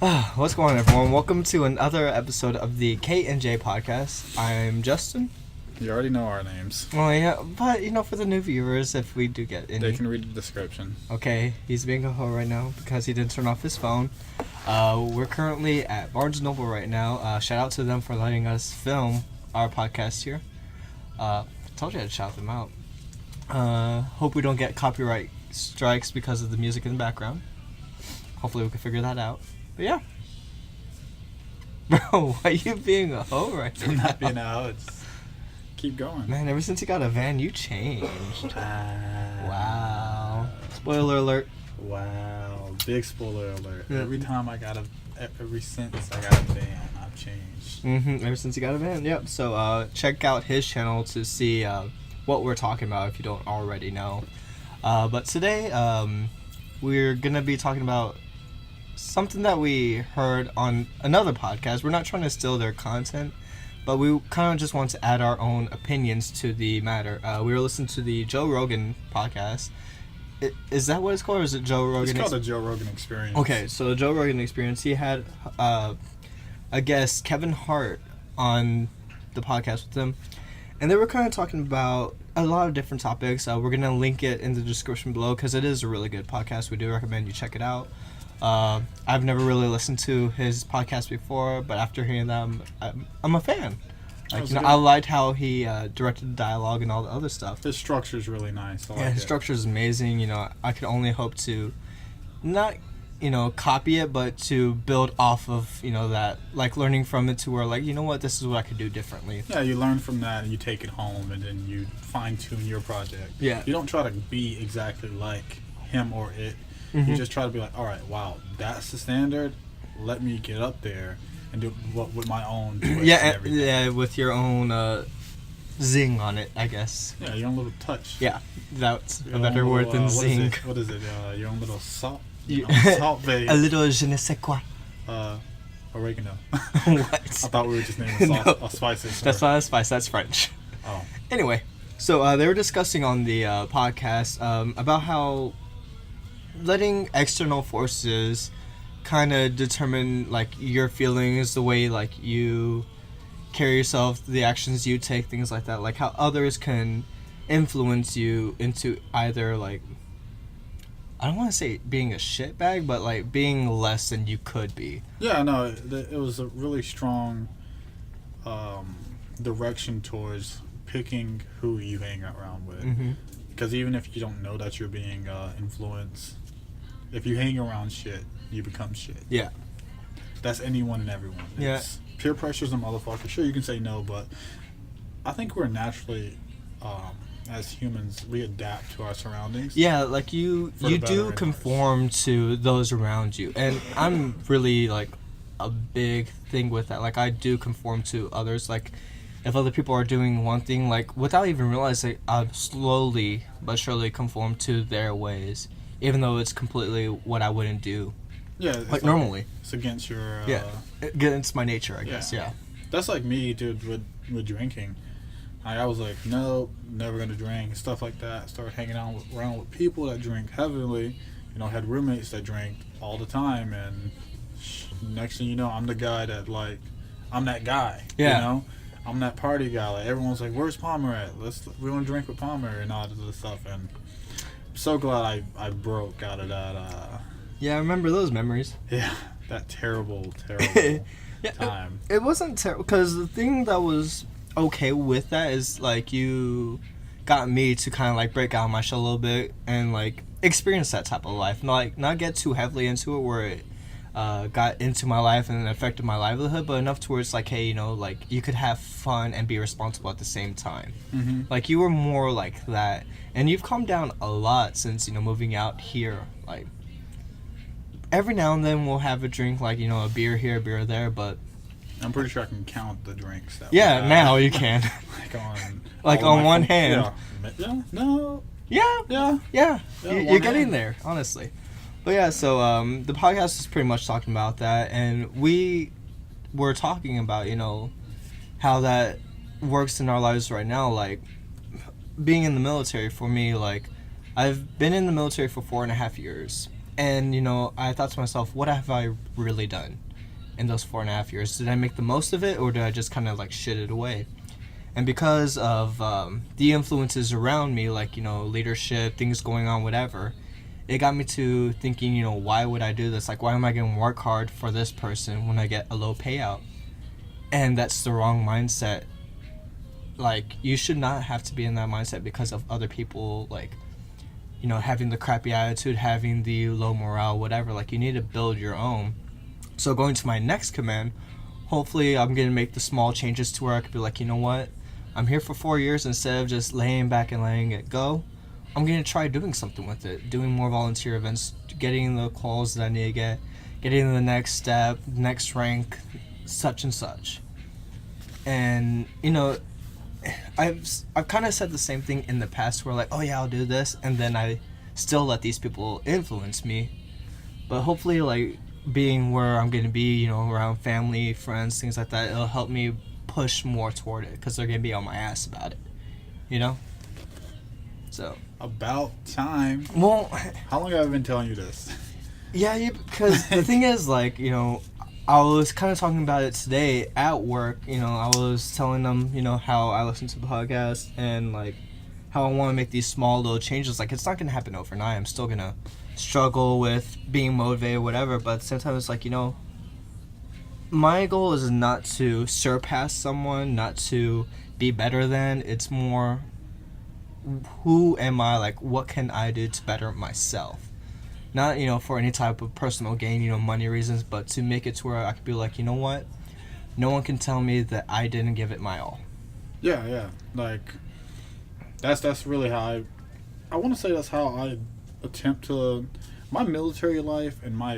What's going on, everyone? Welcome to another episode of the K&J podcast. I'm Justin. You already know our names. Well, yeah, but, for the new viewers, if we do get any... They can read the description. Okay, he's being a hoe right now because he didn't turn off his phone. We're currently at Barnes & Noble right now. Shout out to them for letting us film our podcast here. Told you I'd shout them out. Hope we don't get copyright strikes because of the music in the background. Hopefully we can figure that out. But yeah. Bro, why are you being a hoe right now? I'm not being a hoe. It's keep going. Man, ever since you got a van, you changed. Wow. Spoiler alert. Wow. Big spoiler alert. Yeah. Every since I got a van, I've changed. Ever since you got a van, yep. So check out his channel to see what we're talking about if you don't already know. But today, we're going to be talking about something that we heard on another podcast. We're not trying to steal their content, but we kind of just want to add our own opinions to the matter. We were listening to the Joe Rogan podcast. Is that what it's called, or is it Joe Rogan? It's called the Joe Rogan Experience. Okay, so the Joe Rogan Experience, he had a guest, Kevin Hart, on the podcast with them. And they were kind of talking about a lot of different topics. We're going to link it in the description below because it is a really good podcast. We do recommend you check it out. I've never really listened to his podcast before, but after hearing them, I'm a fan. I liked how he directed the dialogue and all the other stuff. His structure is really nice. His structure is amazing. I could only hope to not, copy it, but to build off of, that, like learning from it to where, like, this is what I could do differently. Yeah, you learn from that and you take it home and then you fine tune your project. Yeah. You don't try to be exactly like him or it. You just try to be like, all right, wow, that's the standard. Let me get up there and do with my own twist. Yeah, with your own zing on it, I guess. Yeah, your own little touch. Yeah, that's a better word than zing. What is it? Your own little salt. Salt base. A little je ne sais quoi. Oregano. What? I thought we were just naming spices. That's not a spice. That's French. Oh. Anyway, so they were discussing on the podcast about how letting external forces kind of determine like your feelings, the way like you carry yourself, the actions you take, things like that, like how others can influence you into either like, I don't want to say being a shitbag, but like being less than you could be. Yeah, no, it was a really strong direction towards picking who you hang around with. Because even if you don't know that you're being influenced, if you hang around shit, you become shit. Yeah. That's anyone and everyone. It's peer pressure's a motherfucker. Sure, you can say no, but I think we're naturally, as humans, we adapt to our surroundings. Yeah, like you do conform to those around you. And I'm really, like, a big thing with that. Like, I do conform to others. Like, if other people are doing one thing, like, without even realizing, I slowly but surely conform to their ways. Even though it's completely what I wouldn't do. Yeah. Like normally. It's against your... against my nature, I guess, yeah. That's like me, dude, with drinking. I was like, no, never going to drink, stuff like that. Started hanging out around with people that drink heavily. Had roommates that drank all the time. And next thing you know, I'm the guy that, like, I'm that guy, I'm that party guy. Like, everyone's like, where's Palmer at? We want to drink with Palmer and all this stuff. And so glad I broke out of that. Yeah, I remember those memories. Yeah, that terrible time. It wasn't terrible because the thing that was okay with that is like you got me to kind of like break out of my shell a little bit and like experience that type of life. Not get too heavily into it where it got into my life and affected my livelihood, but enough to where it's like, hey, like you could have fun and be responsible at the same time. Like you were more like that, and you've calmed down a lot since moving out here. Like every now and then we'll have a drink, like a beer here, a beer there, but I'm pretty sure I can count the drinks that now you can. like on one hand. You're getting there, honestly. But yeah, so the podcast is pretty much talking about that, and we were talking about, how that works in our lives right now. Like, being in the military for me, like, I've been in the military for 4.5 years, And, I thought to myself, what have I really done in those 4.5 years? Did I make the most of it, or did I just kind of like shit it away? And because of the influences around me, like, leadership, things going on, whatever, it got me to thinking, why would I do this? Like, why am I going to work hard for this person when I get a low payout? And that's the wrong mindset. Like, you should not have to be in that mindset because of other people, like, having the crappy attitude, having the low morale, whatever. Like, you need to build your own. So going to my next command, hopefully I'm going to make the small changes to where I could be like, you know what? I'm here for 4 years. Instead of just laying back and letting it go, I'm going to try doing something with it. Doing more volunteer events, getting the calls that I need to get, getting to the next step, next rank, such and such. And, I've kind of said the same thing in the past where like, oh yeah, I'll do this, and then I still let these people influence me. But hopefully, like, being where I'm going to be, around family, friends, things like that, it'll help me push more toward it because they're going to be on my ass about it, So. About time. Well. How long have I been telling you this? Yeah, because the thing is, like, I was kind of talking about it today at work. I was telling them, how I listen to the podcast and, like, how I want to make these small little changes. Like, it's not going to happen overnight. I'm still going to struggle with being motivated, whatever. But at the same time, it's like, my goal is not to surpass someone, not to be better than. It's more, who am I? Like, what can I do to better myself? Not, for any type of personal gain, money reasons, but to make it to where I could be like, you know what? No one can tell me that I didn't give it my all. Yeah. Like, that's really how I want to say that's how I attempt to... My military life and my,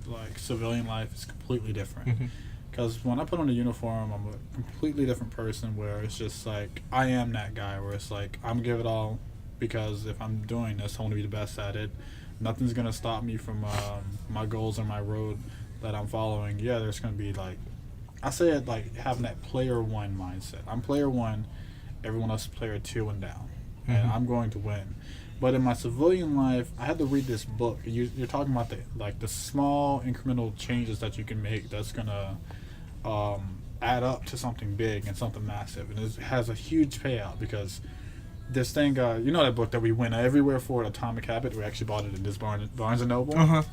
like, civilian life is completely different. Because when I put on a uniform, I'm a completely different person where it's just like, I am that guy where it's like, I'm going to give it all because if I'm doing this, I want to be the best at it. Nothing's going to stop me from my goals or my road that I'm following. Yeah, there's going to be, like, I say it like having that player one mindset. I'm player one, everyone else is player two and down. And I'm going to win. But in my civilian life, I had to read this book. You're talking about the small incremental changes that you can make that's going to add up to something big and something massive. And it has a huge payout because... this thing, that book that we went everywhere for, Atomic Habit? We actually bought it in this Barnes & Noble.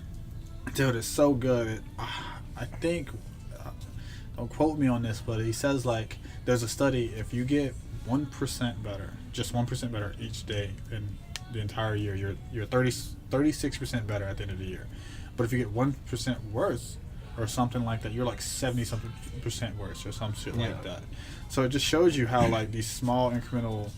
Dude, it's so good. I think, don't quote me on this, but he says, like, there's a study, if you get 1% better, just 1% better each day in the entire year, you're 36% better at the end of the year. But if you get 1% worse, or something like that, you're like 70-something% worse, or some shit like that. So it just shows you how, like, these small incremental...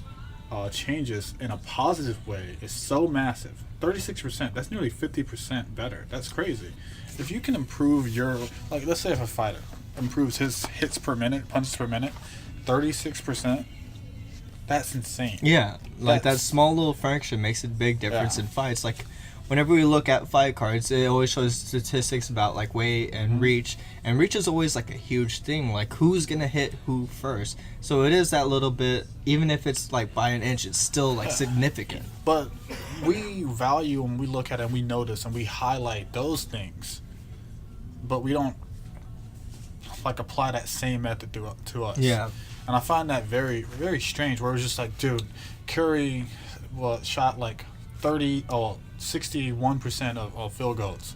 changes in a positive way is so massive. 36%, that's nearly 50% better. That's crazy. If you can improve your, like, let's say if a fighter improves his hits per minute, punches per minute, 36%, that's insane. Yeah, like that small little fraction makes a big difference in fights. Like, whenever we look at fight cards, it always shows statistics about, like, weight and reach. And reach is always, like, a huge thing. Like, who's going to hit who first. So it is that little bit, even if it's, like, by an inch, it's still, like, significant. But we value and we look at it and we notice and we highlight those things. But we don't, like, apply that same method to us. Yeah. And I find that very, very strange, where it was just like, dude, Curry shot, like, 61% of field goals.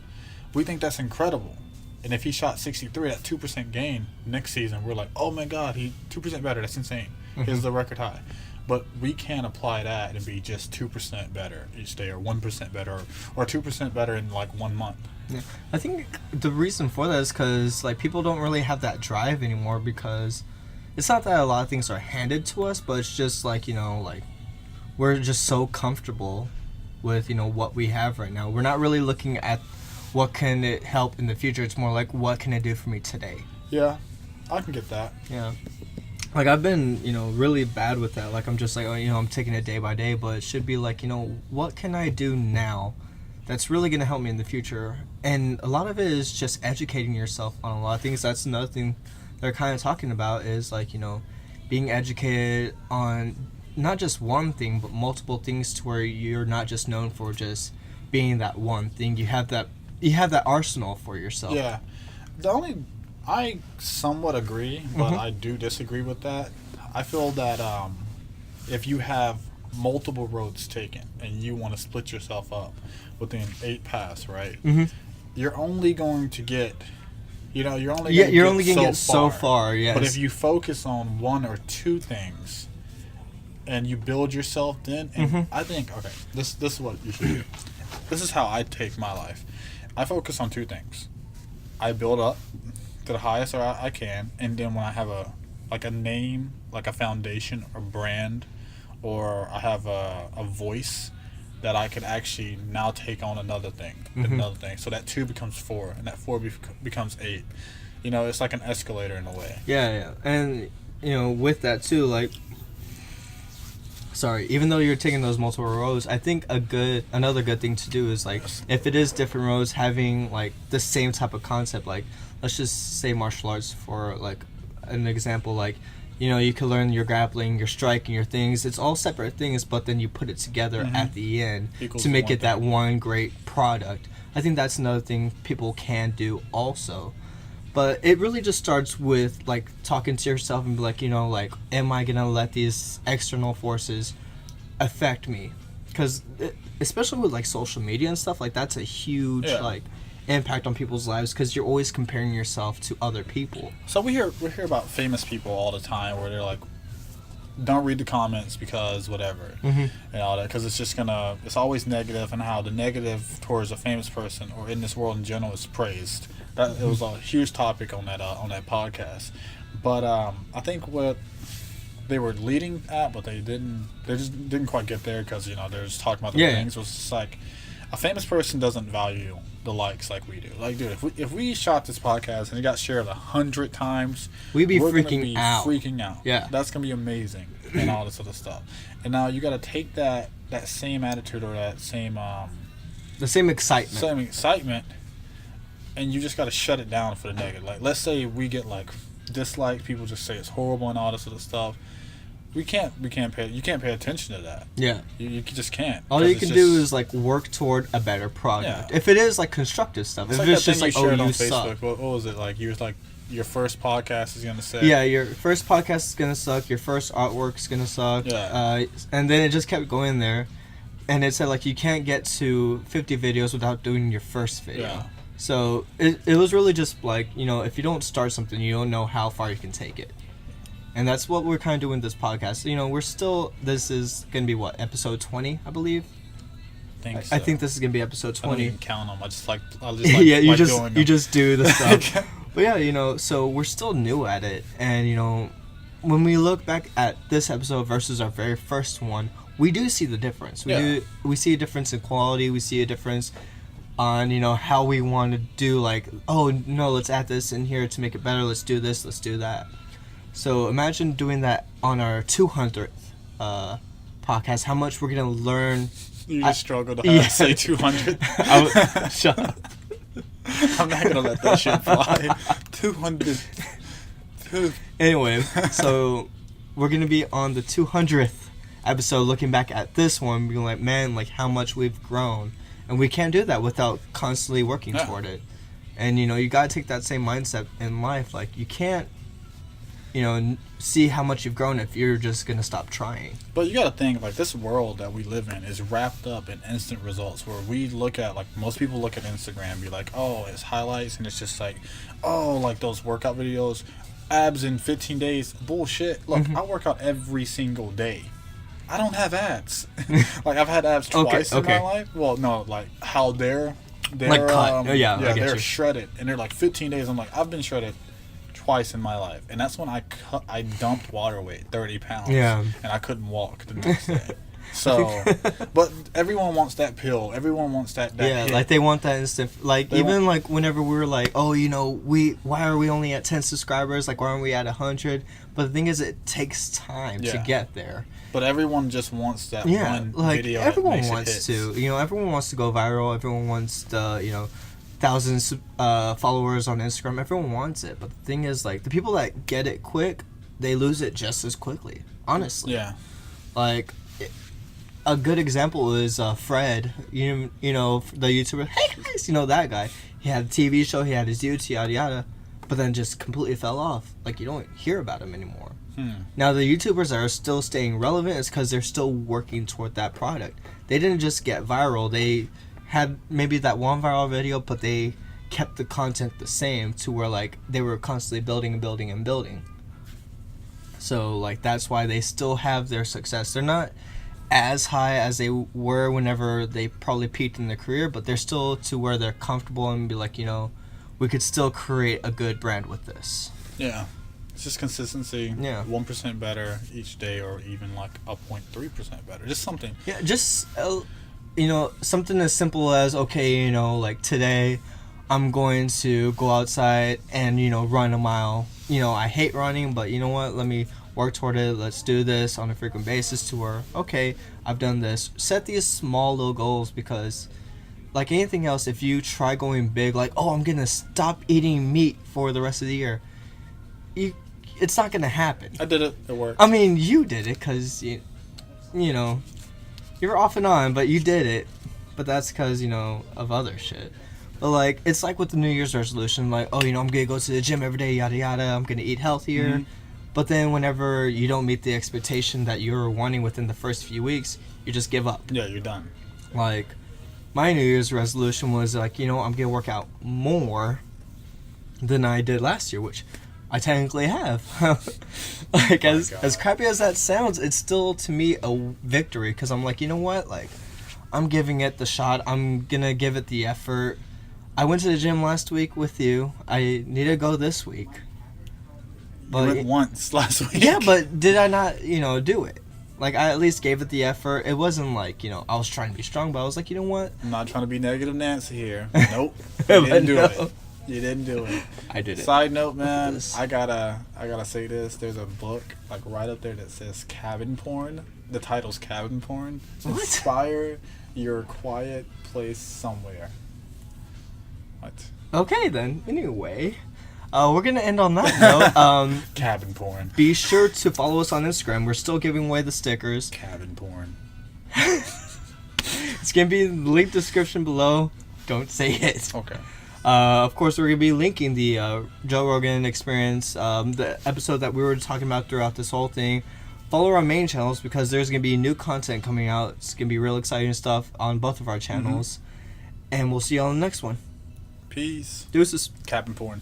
We think that's incredible. And if he shot 63, that 2% gain next season, we're like, oh my God, he 2% better. That's insane. Here's the record high. But we can't apply that and be just 2% better each day, or 1% better, or 2% better in, like, 1 month. Yeah. I think the reason for that is because, like, people don't really have that drive anymore, because it's not that a lot of things are handed to us, but it's just like, like, we're just so comfortable with, what we have right now. We're not really looking at what can it help in the future. It's more like, what can it do for me today? Yeah, I can get that. Yeah. Like, I've been, really bad with that. Like, I'm just like, I'm taking it day by day, but it should be like, what can I do now that's really going to help me in the future? And a lot of it is just educating yourself on a lot of things. That's another thing they're kind of talking about is, like, being educated on not just one thing, but multiple things, to where you're not just known for just being that one thing. You have that arsenal for yourself. Yeah. I somewhat agree, but I do disagree with that. I feel that if you have multiple roads taken and you want to split yourself up within 8 paths, right? You're only going to get, you're only going to get so far. Yes. But if you focus on one or two things and you build yourself then, and I think, okay, this is what you should do. This is how I take my life. I focus on 2 things. I build up to the highest I can, and then when I have a name, like a foundation or brand, or I have a voice that I can actually now take on another thing. So that 2 becomes 4, and that 4 becomes 8. It's like an escalator in a way. Yeah. And, with that too, like, sorry, even though you're taking those multiple roads, I think another good thing to do is, like, if it is different roads, having, like, the same type of concept, like, let's just say martial arts for, like, an example, like, you can learn your grappling, your striking, your things. It's all separate things, but then you put it together at the end to make it that one great product. I think that's another thing people can do also. But it really just starts with, like, talking to yourself and be like, like, am I going to let these external forces affect me? Because especially with, like, social media and stuff, like, that's a huge, like, impact on people's lives, because you're always comparing yourself to other people. So we hear about famous people all the time where they're like, don't read the comments because whatever, and all that, because it's always negative, and how the negative towards a famous person or in this world in general is praised. It was a huge topic on that podcast. But I think what they were leading at, but they just didn't quite get there, because they're just talking about the things. It was just like, a famous person doesn't value the likes like we do. Like, dude, if we shot this podcast and it got shared 100 times, we're freaking out. Yeah, that's gonna be amazing and all this other stuff. And now you got to take that same attitude, or that same the same excitement, and you just got to shut it down for the negative. Like, let's say we get like dislikes, people just say it's horrible and all this other stuff. You can't pay attention to that. Yeah. You just can't. All you can do is, like, work toward a better product. Yeah. If it is, like, constructive stuff. It's if like it's just like, you on Facebook. suck. What was it? Like, you was like, your first podcast is going to suck. Yeah, your first podcast is going to suck. Your first artwork is going to suck. Yeah. And then it just kept going there. And it said, like, you can't get to 50 videos without doing your first video. Yeah. So it was really just, like, if you don't start something, you don't know how far you can take it. And that's what we're kind of doing this podcast. This is going to be, what, episode 20, I believe? I think this is going to be episode 20. I don't even count them. I just like yeah, you doing you just do the stuff. But yeah, so we're still new at it. And, when we look back at this episode versus our very first one, we do see the difference. We see a difference in quality. We see a difference on, how we want to do, like, oh, no, let's add this in here to make it better. Let's do this. Let's do that. So imagine doing that on our 200th podcast, how much we're going to learn. You just struggled to say 200. Shut up. I'm not going to let that shit fly. 200. Anyway, so we're going to be on the 200th episode looking back at this one, being like, man, like, how much we've grown. And we can't do that without constantly working toward it. And, you got to take that same mindset in life. Like, you can't, see how much you've grown if you're just going to stop trying. But you got to think, like, this world that we live in is wrapped up in instant results, where we look at, like, most people look at Instagram and be like, oh, it's highlights, and it's just like, oh, like those workout videos, abs in 15 days. Bullshit. Look, I work out every single day. I don't have abs. Like, I've had abs twice in my life. Well, no, like, how they're like cut. They're shredded, and they're like 15 days. I'm like, I've been shredded twice in my life, and that's when I dumped water weight, 30 pounds, and I couldn't walk the next day. So, but everyone wants that pill. Everyone wants that hit. Like, they want that instant. Like, like whenever we were like, oh, why are we only at 10 subscribers? Like, why aren't we at 100? But the thing is, it takes time to get there. But everyone just wants that one video. Everyone wants to. Everyone wants to go viral. Everyone wants to, thousands followers on Instagram. Everyone wants it. But the thing is, like, the people that get it quick, they lose it just as quickly. Honestly. Yeah. Like, a good example is Fred. You know the YouTuber. Hey guys, you know that guy. He had a TV show. He had his YouTube, yada yada, but then just completely fell off. Like you don't hear about him anymore. Now the YouTubers that are still staying relevant is because they're still working toward that product. They didn't just get viral. They had maybe that one viral video, but they kept the content the same to where like they were constantly building and building and building. So like that's why they still have their success. They're not as high as they were whenever they probably peaked in their career, but they're still to where they're comfortable and be like, you know, we could still create a good brand with this. Yeah. It's just consistency. Yeah. 1% better each day, or even like a 0.3% better. Just something. Yeah, just you know, something as simple as, okay, you know, like today I'm going to go outside and, you know, run a mile. You know, I hate running, but you know what? Let me work toward it. Let's do this on a frequent basis to where, okay, I've done this. Set these small little goals, because like anything else, if you try going big, like, oh, I'm going to stop eating meat for the rest of the year, it's not going to happen. I did it. It worked. I mean, you did it because, you know, you're off and on, but you did it. But that's because, you know, of other shit. But, like, it's like with the New Year's resolution, like, oh, you know, I'm going to go to the gym every day, yada, yada. I'm going to eat healthier. Mm-hmm. But then whenever you don't meet the expectation that you were wanting within the first few weeks, you just give up. Yeah, you're done. Like, my New Year's resolution was, like, you know, I'm going to work out more than I did last year, which I technically have. Like, as crappy as that sounds, it's still, to me, a victory. Because I'm like, you know what? Like, I'm giving it the shot. I'm going to give it the effort. I went to the gym last week with you. I need to go this week. But you went once last week. Yeah, but did I not, you know, do it? Like, I at least gave it the effort. It wasn't like, you know, I was trying to be strong, but I was like, you know what? I'm not trying to be negative Nancy here. Nope. You didn't do it. You didn't do it. I did it. Side note, man, I gotta say this. There's a book like right up there that says cabin porn. The title's Cabin Porn. What? Inspire your quiet place somewhere. What? Okay, then. Anyway, we're gonna end on that note. Cabin porn. Be sure to follow us on Instagram. We're still giving away the stickers. Cabin porn. It's gonna be in the link description below. Don't say it. Okay. Of course, we're gonna be linking the Joe Rogan Experience, the episode that we were talking about throughout this whole thing. Follow our main channels because there's gonna be new content coming out. It's gonna be real exciting stuff on both of our channels, and we'll see you on the next one. Peace. Deuces. Cabin porn.